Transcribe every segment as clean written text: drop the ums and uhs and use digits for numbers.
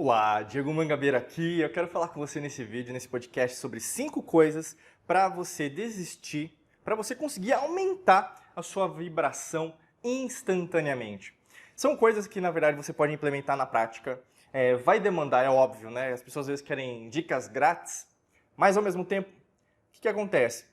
Olá, Diego Mangabeira aqui. Eu quero falar com você nesse vídeo, nesse podcast, sobre 5 coisas para você desistir, para você conseguir aumentar a sua vibração instantaneamente. São coisas que, na verdade, você pode implementar na prática. Vai demandar, é óbvio, né? As pessoas às vezes querem dicas grátis, mas ao mesmo tempo, o que acontece?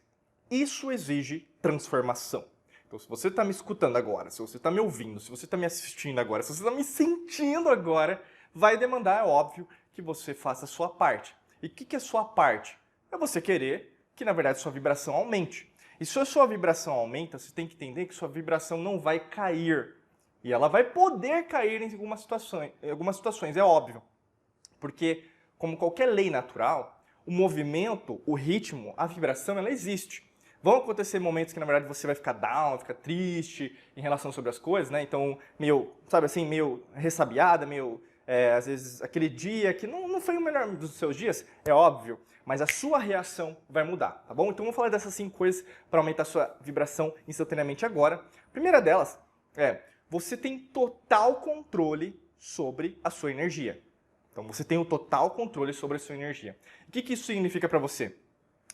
Isso exige transformação. Então, se você está me escutando agora, se você está me ouvindo, se você está me assistindo agora, se você está me sentindo agora, vai demandar, é óbvio, que você faça a sua parte. E o que é a sua parte? É você querer que, na verdade, sua vibração aumente. E se a sua vibração aumenta, você tem que entender que sua vibração não vai cair. E ela vai poder cair em algumas situações, é óbvio. Porque, como qualquer lei natural, o movimento, o ritmo, a vibração, ela existe. Vão acontecer momentos que, na verdade, você vai ficar down, ficar triste em relação sobre as coisas, né? Então, meio, sabe assim, meio ressabiada, meio, às vezes, aquele dia que não foi o melhor dos seus dias, é óbvio, mas a sua reação vai mudar, tá bom? Então, vamos falar dessas 5 coisas para aumentar a sua vibração instantaneamente agora. A primeira delas é, você tem total controle sobre a sua energia. Então, você tem o total controle sobre a sua energia. O que isso significa para você?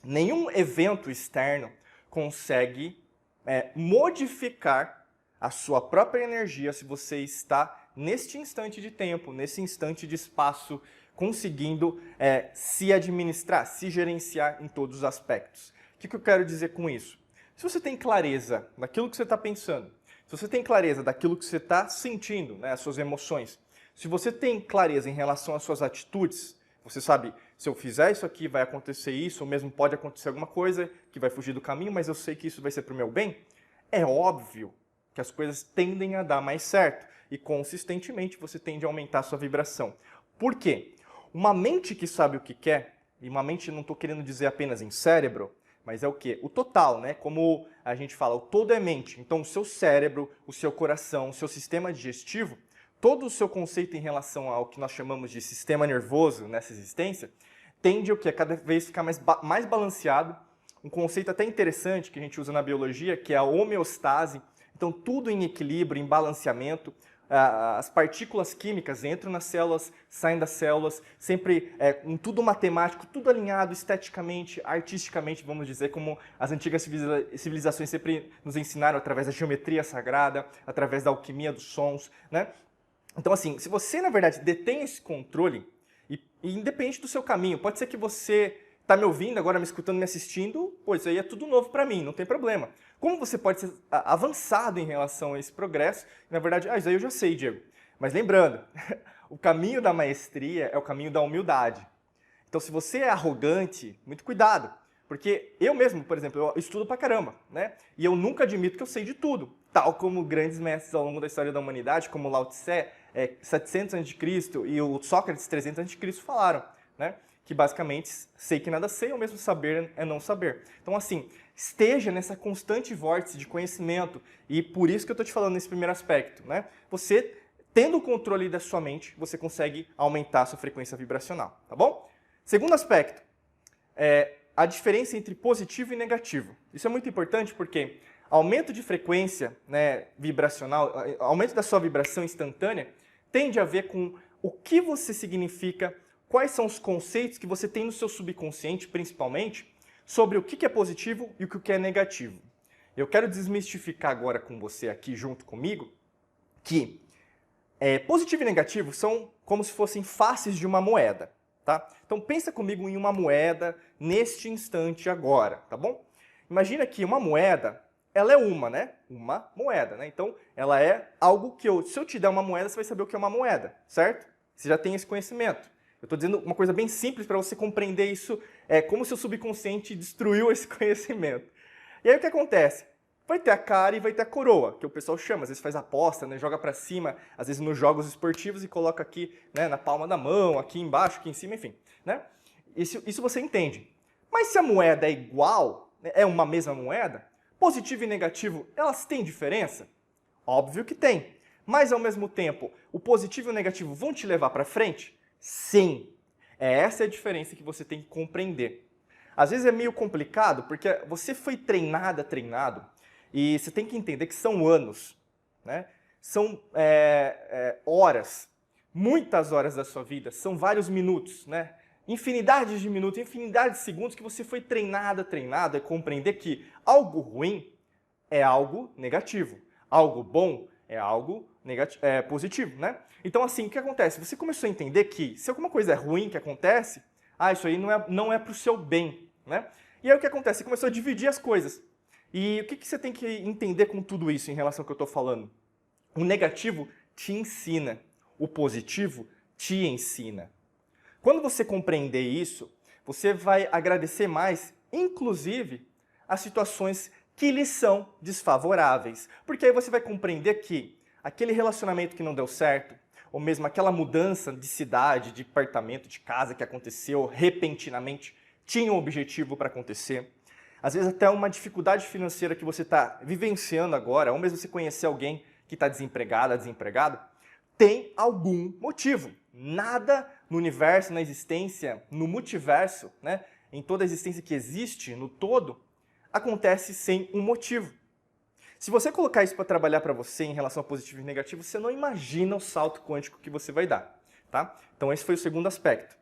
Nenhum evento externo consegue modificar a sua própria energia se você está neste instante de tempo, nesse instante de espaço, conseguindo se administrar, se gerenciar em todos os aspectos. O que eu quero dizer com isso? Se você tem clareza daquilo que você está pensando, se você tem clareza daquilo que você está sentindo, né, as suas emoções, se você tem clareza em relação às suas atitudes, você sabe, se eu fizer isso aqui vai acontecer isso, ou mesmo pode acontecer alguma coisa que vai fugir do caminho, mas eu sei que isso vai ser para o meu bem, é óbvio que as coisas tendem a dar mais certo e consistentemente você tende a aumentar a sua vibração. Por quê? Uma mente que sabe o que quer, e uma mente não estou querendo dizer apenas em cérebro, mas é o quê? O total, né? Como a gente fala, o todo é mente. Então o seu cérebro, o seu coração, o seu sistema digestivo, todo o seu conceito em relação ao que nós chamamos de sistema nervoso nessa existência, tende a cada vez ficar mais balanceado. Um conceito até interessante que a gente usa na biologia, que é a homeostase. Então, tudo em equilíbrio, em balanceamento. As partículas químicas entram nas células, saem das células, sempre em tudo matemático, tudo alinhado esteticamente, artisticamente, vamos dizer, como as antigas civilizações sempre nos ensinaram através da geometria sagrada, através da alquimia dos sons, né? Então, assim, se você, na verdade, detém esse controle, e independente do seu caminho, pode ser que você está me ouvindo, agora me escutando, me assistindo, pô, isso aí é tudo novo para mim, não tem problema. Como você pode ser avançado em relação a esse progresso? Na verdade, isso aí eu já sei, Diego. Mas lembrando, o caminho da maestria é o caminho da humildade. Então, se você é arrogante, muito cuidado. Porque eu mesmo, por exemplo, eu estudo pra caramba, né? E eu nunca admito que eu sei de tudo. Tal como grandes mestres ao longo da história da humanidade, como Lao Tse, 700 a.C. e o Sócrates, 300 a.C. falaram, né? Que basicamente, sei que nada sei, ou mesmo saber é não saber. Então, assim, esteja nessa constante vórtice de conhecimento, e por isso que eu estou te falando nesse primeiro aspecto, né? Você, tendo o controle da sua mente, você consegue aumentar a sua frequência vibracional, tá bom? Segundo aspecto, a diferença entre positivo e negativo. Isso é muito importante porque aumento de frequência, né, vibracional, aumento da sua vibração instantânea, tende a ver com o que você significa, quais são os conceitos que você tem no seu subconsciente, principalmente, sobre o que é positivo e o que é negativo. Eu quero desmistificar agora com você aqui junto comigo que positivo e negativo são como se fossem faces de uma moeda. Tá? Então pensa comigo em uma moeda neste instante agora, tá bom? Imagina que uma moeda, ela é né? Uma moeda, né? Então ela é algo que se eu te der uma moeda, você vai saber o que é uma moeda, certo? Você já tem esse conhecimento. Eu estou dizendo uma coisa bem simples para você compreender isso, como seu subconsciente destruiu esse conhecimento. E aí o que acontece? Vai ter a cara e vai ter a coroa, que o pessoal chama, às vezes faz aposta, né, joga para cima, às vezes nos jogos esportivos e coloca aqui, né, na palma da mão, aqui embaixo, aqui em cima, enfim. Né? Isso você entende. Mas se a moeda é igual, né, é uma mesma moeda, positivo e negativo, elas têm diferença? Óbvio que tem. Mas, ao mesmo tempo, o positivo e o negativo vão te levar para frente? Sim. Essa é a diferença que você tem que compreender. Às vezes é meio complicado, porque você foi treinado, e você tem que entender que são anos, né? São horas muitas horas da sua vida, são vários minutos, né? Infinidades de minutos, infinidade de segundos que você foi treinado a compreender que algo ruim é algo negativo, algo bom é algo positivo, né? Então, assim, o que acontece? Você começou a entender que se alguma coisa é ruim que acontece, isso aí não é para o seu bem, né? E aí o que acontece? Você começou a dividir as coisas. E o que você tem que entender com tudo isso em relação ao que eu estou falando? O negativo te ensina, o positivo te ensina. Quando você compreender isso, você vai agradecer mais, inclusive, as situações que lhe são desfavoráveis. Porque aí você vai compreender que aquele relacionamento que não deu certo, ou mesmo aquela mudança de cidade, de apartamento, de casa que aconteceu repentinamente, tinha um objetivo para acontecer. Às vezes até uma dificuldade financeira que você está vivenciando agora, ou mesmo você conhecer alguém que está desempregado, tem algum motivo. Nada no universo, na existência, no multiverso, né, em toda a existência que existe, no todo, acontece sem um motivo. Se você colocar isso para trabalhar para você em relação a positivo e negativo, você não imagina o salto quântico que você vai dar, tá? Então esse foi o segundo aspecto.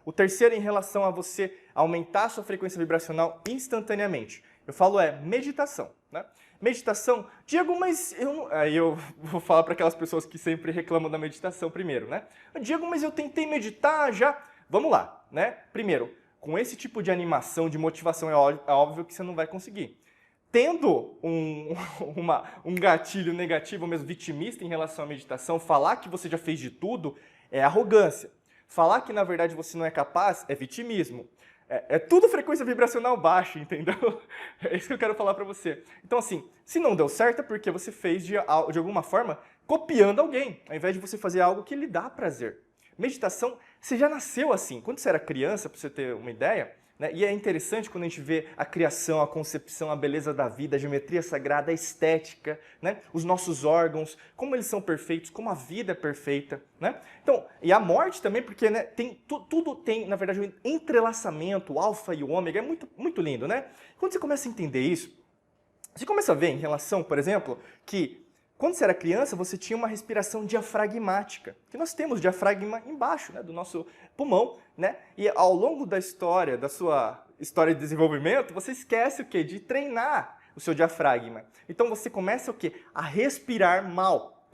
O terceiro, em relação a você aumentar a sua frequência vibracional instantaneamente. Eu falo meditação, né? Meditação, Diego, mas aí eu vou falar para aquelas pessoas que sempre reclamam da meditação primeiro, né? Diego, mas eu tentei meditar já. Vamos lá, né? Primeiro, com esse tipo de animação, de motivação, é óbvio que você não vai conseguir. Tendo um gatilho negativo, ou mesmo vitimista em relação à meditação, falar que você já fez de tudo é arrogância. Falar que, na verdade, você não é capaz é vitimismo. É tudo frequência vibracional baixa, entendeu? É isso que eu quero falar para você. Então, assim, se não deu certo é porque você fez de alguma forma copiando alguém, ao invés de você fazer algo que lhe dá prazer. Meditação, você já nasceu assim. Quando você era criança, para você ter uma ideia, né? E é interessante quando a gente vê a criação, a concepção, a beleza da vida, a geometria sagrada, a estética, né? Os nossos órgãos, como eles são perfeitos, como a vida é perfeita, né? Então, e a morte também, porque, né, tudo tem, na verdade, um entrelaçamento, o alfa e o ômega, é muito, muito lindo, né? Quando você começa a entender isso, você começa a ver em relação, por exemplo, que quando você era criança, você tinha uma respiração diafragmática, que nós temos diafragma embaixo, né, do nosso pulmão, né? E ao longo da sua história de desenvolvimento, você esquece o quê? De treinar o seu diafragma. Então você começa o quê? A respirar mal.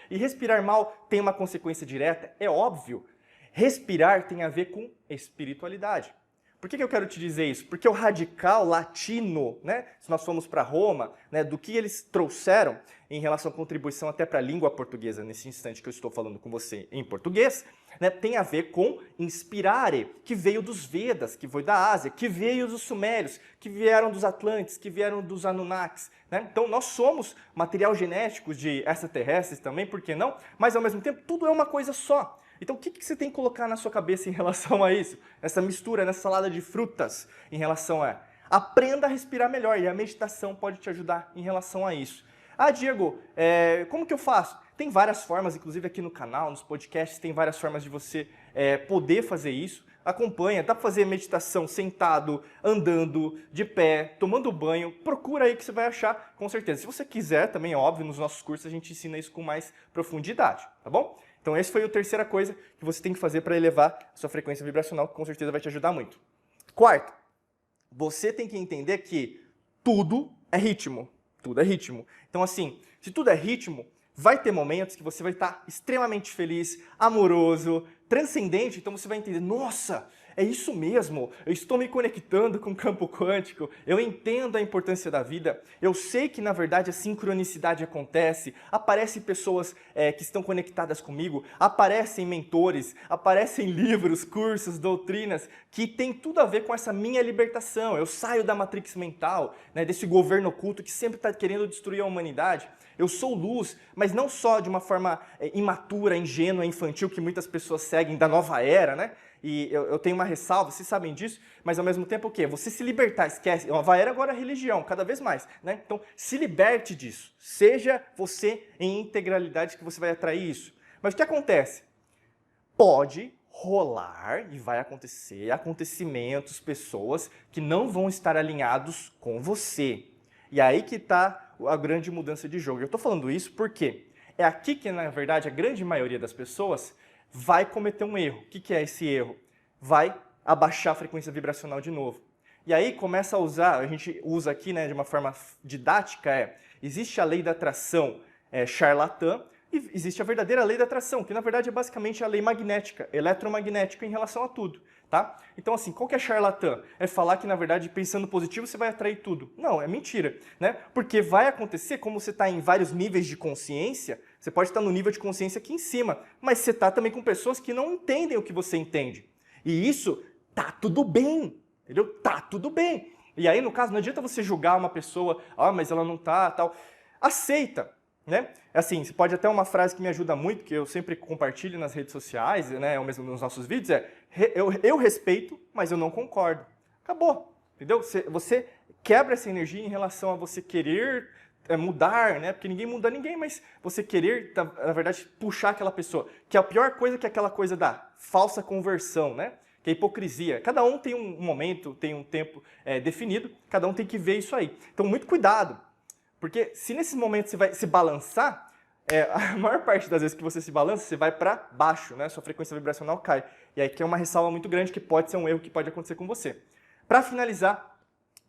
E respirar mal tem uma consequência direta, é óbvio. Respirar tem a ver com espiritualidade. Por que eu quero te dizer isso? Porque o radical latino, né, se nós formos para Roma, né, do que eles trouxeram em relação à contribuição até para a língua portuguesa, nesse instante que eu estou falando com você em português, né, tem a ver com inspirare, que veio dos Vedas, que veio da Ásia, que veio dos Sumérios, que vieram dos Atlantes, que vieram dos Anunnakis. Né? Então nós somos material genético de extraterrestres também, por que não? Mas ao mesmo tempo tudo é uma coisa só. Então, o que você tem que colocar na sua cabeça em relação a isso? Essa mistura, nessa salada de frutas, em relação a... Aprenda a respirar melhor e a meditação pode te ajudar em relação a isso. Diego, como que eu faço? Tem várias formas, inclusive aqui no canal, nos podcasts, tem várias formas de você poder fazer isso. Acompanha, dá para fazer meditação sentado, andando, de pé, tomando banho. Procura aí que você vai achar, com certeza. Se você quiser, também é óbvio, nos nossos cursos a gente ensina isso com mais profundidade, tá bom? Então essa foi a terceira coisa que você tem que fazer para elevar a sua frequência vibracional, que com certeza vai te ajudar muito. Quarto, você tem que entender que tudo é ritmo. Tudo é ritmo. Então assim, se tudo é ritmo, vai ter momentos que você vai estar extremamente feliz, amoroso, transcendente, então você vai entender, nossa, é isso mesmo, eu estou me conectando com o campo quântico, eu entendo a importância da vida, eu sei que na verdade a sincronicidade acontece, aparecem pessoas que estão conectadas comigo, aparecem mentores, aparecem livros, cursos, doutrinas, que tem tudo a ver com essa minha libertação, eu saio da matrix mental, né, desse governo oculto que sempre está querendo destruir a humanidade. Eu sou luz, mas não só de uma forma imatura, ingênua, infantil, que muitas pessoas seguem da nova era, né? E eu tenho uma ressalva, vocês sabem disso, mas ao mesmo tempo o quê? Você se libertar, esquece. A nova era agora é religião, cada vez mais, né? Então, se liberte disso. Seja você em integralidade que você vai atrair isso. Mas o que acontece? Pode rolar e vai acontecer acontecimentos, pessoas que não vão estar alinhados com você. E aí que está a grande mudança de jogo. Eu estou falando isso porque é aqui que, na verdade, a grande maioria das pessoas vai cometer um erro. O que é esse erro? Vai abaixar a frequência vibracional de novo. E aí começa a usar, a gente usa aqui, né, de uma forma didática, existe a lei da atração charlatã e existe a verdadeira lei da atração, que na verdade é basicamente a lei magnética, eletromagnética em relação a tudo, tá? Então assim, qual que é charlatã? É falar que na verdade pensando positivo você vai atrair tudo. Não, é mentira, né? Porque vai acontecer, como você está em vários níveis de consciência, você pode estar no nível de consciência aqui em cima, mas você está também com pessoas que não entendem o que você entende. E isso tá tudo bem, entendeu? Tá tudo bem. E aí, no caso, não adianta você julgar uma pessoa, mas ela não tá, tal. Aceita, né? Assim, você pode até uma frase que me ajuda muito, que eu sempre compartilho nas redes sociais, né, ou mesmo nos nossos vídeos, eu respeito, mas eu não concordo. Acabou, entendeu? Você quebra essa energia em relação a você querer mudar, né? Porque ninguém muda ninguém, mas você querer, na verdade, puxar aquela pessoa. Que é a pior coisa que aquela coisa dá, falsa conversão, né? Que é a hipocrisia. Cada um tem um momento, tem um tempo definido, cada um tem que ver isso aí. Então, muito cuidado, porque se nesses momentos você vai se balançar, a maior parte das vezes que você se balança, você vai para baixo, né? Sua frequência vibracional cai. E aí que é uma ressalva muito grande que pode ser um erro que pode acontecer com você. Para finalizar,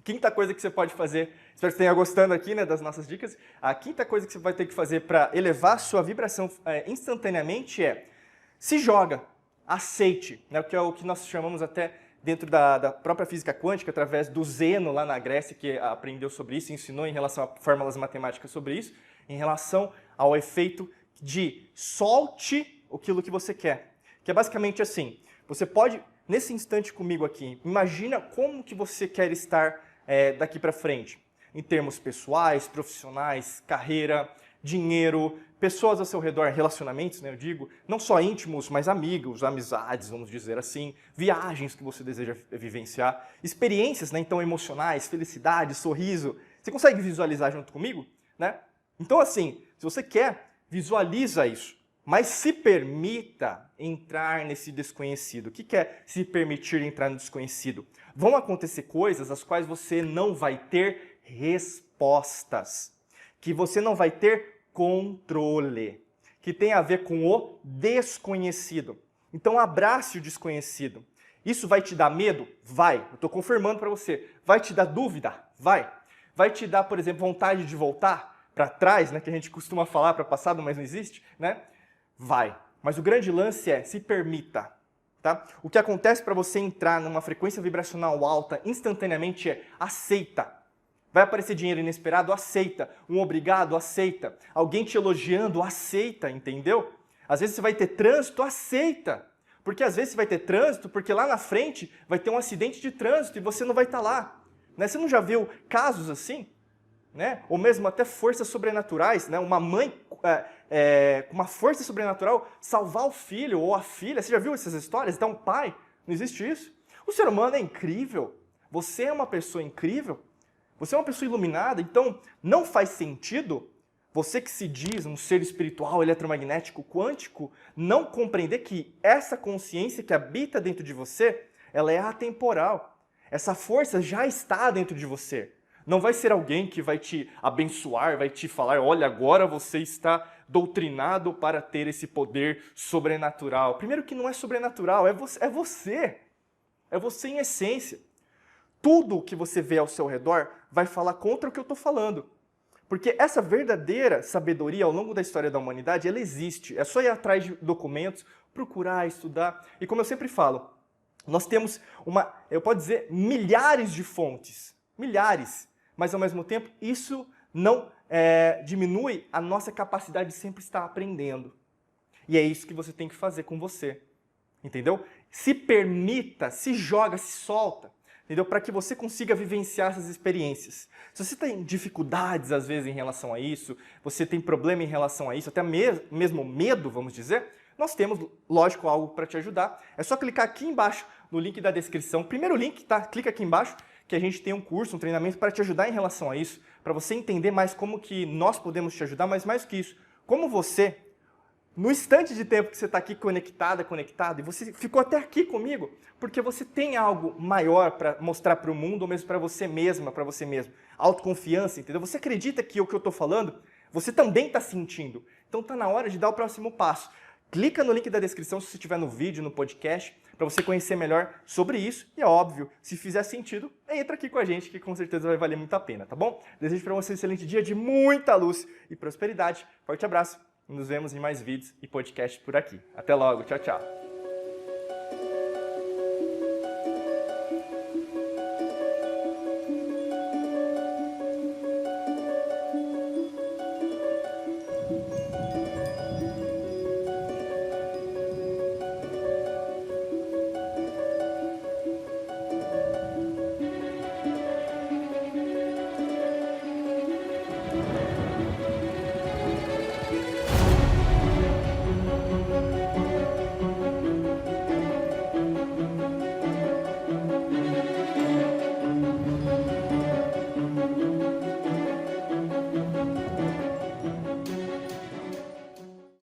quinta coisa que você pode fazer, espero que você tenha gostando aqui, né, das nossas dicas, a quinta coisa que você vai ter que fazer para elevar sua vibração instantaneamente se joga, aceite, né, que é o que nós chamamos até dentro da própria física quântica, através do Zeno lá na Grécia, que aprendeu sobre isso, ensinou em relação a fórmulas matemáticas sobre isso, em relação ao efeito de solte aquilo que você quer. Que é basicamente assim, você pode, nesse instante comigo aqui, imagina como que você quer estar daqui para frente, em termos pessoais, profissionais, carreira, dinheiro, pessoas ao seu redor, relacionamentos, né, eu digo, não só íntimos, mas amigos, amizades, vamos dizer assim, viagens que você deseja vivenciar, experiências, né, então emocionais, felicidade, sorriso. Você consegue visualizar junto comigo, né? Então assim, se você quer, visualiza isso, mas se permita entrar nesse desconhecido. O que é se permitir entrar no desconhecido? Vão acontecer coisas às quais você não vai ter respostas, que você não vai ter controle, que tem a ver com o desconhecido. Então abrace o desconhecido. Isso vai te dar medo? Vai. Eu estou confirmando para você. Vai te dar dúvida? Vai. Vai te dar, por exemplo, vontade de voltar para trás, né, que a gente costuma falar para passado, mas não existe, né? Vai. Mas o grande lance se permita. Tá? O que acontece para você entrar numa frequência vibracional alta instantaneamente aceita. Vai aparecer dinheiro inesperado? Aceita. Um obrigado? Aceita. Alguém te elogiando? Aceita, entendeu? Às vezes você vai ter trânsito? Aceita. Porque às vezes você vai ter trânsito porque lá na frente vai ter um acidente de trânsito e você não vai estar lá. Né? Você não já viu casos assim? Né? Ou mesmo até forças sobrenaturais, né? Uma mãe com uma força sobrenatural salvar o filho ou a filha. Você já viu essas histórias? Então, pai, não existe isso. O ser humano é incrível. Você é uma pessoa incrível. Você é uma pessoa iluminada. Então, não faz sentido você que se diz um ser espiritual, eletromagnético, quântico, não compreender que essa consciência que habita dentro de você, ela é atemporal. Essa força já está dentro de você. Não vai ser alguém que vai te abençoar, vai te falar, olha, agora você está doutrinado para ter esse poder sobrenatural. Primeiro que não é sobrenatural, é você. É você em essência. Tudo que você vê ao seu redor vai falar contra o que eu estou falando. Porque essa verdadeira sabedoria ao longo da história da humanidade, ela existe. É só ir atrás de documentos, procurar, estudar. E como eu sempre falo, nós temos eu posso dizer, milhares de fontes. Milhares. Mas, ao mesmo tempo, isso não diminui a nossa capacidade de sempre estar aprendendo. E é isso que você tem que fazer com você. Entendeu? Se permita, se joga, se solta. Entendeu? Para que você consiga vivenciar essas experiências. Se você tem dificuldades, às vezes, em relação a isso, você tem problema em relação a isso, até mesmo medo, vamos dizer, nós temos, lógico, algo para te ajudar. É só clicar aqui embaixo no link da descrição. Primeiro link, tá? Clica aqui embaixo, que a gente tem um curso, um treinamento para te ajudar em relação a isso, para você entender mais como que nós podemos te ajudar, mas mais que isso, como você, no instante de tempo que você está aqui conectado, e você ficou até aqui comigo, porque você tem algo maior para mostrar para o mundo, ou mesmo para você mesma, para você mesmo. Autoconfiança, entendeu? Você acredita que o que eu estou falando, você também está sentindo. Então está na hora de dar o próximo passo. Clica no link da descrição se você estiver no vídeo, no podcast, para você conhecer melhor sobre isso. E é óbvio, se fizer sentido, entra aqui com a gente que com certeza vai valer muito a pena, tá bom? Desejo para você um excelente dia de muita luz e prosperidade. Forte abraço e nos vemos em mais vídeos e podcasts por aqui. Até logo, tchau, tchau.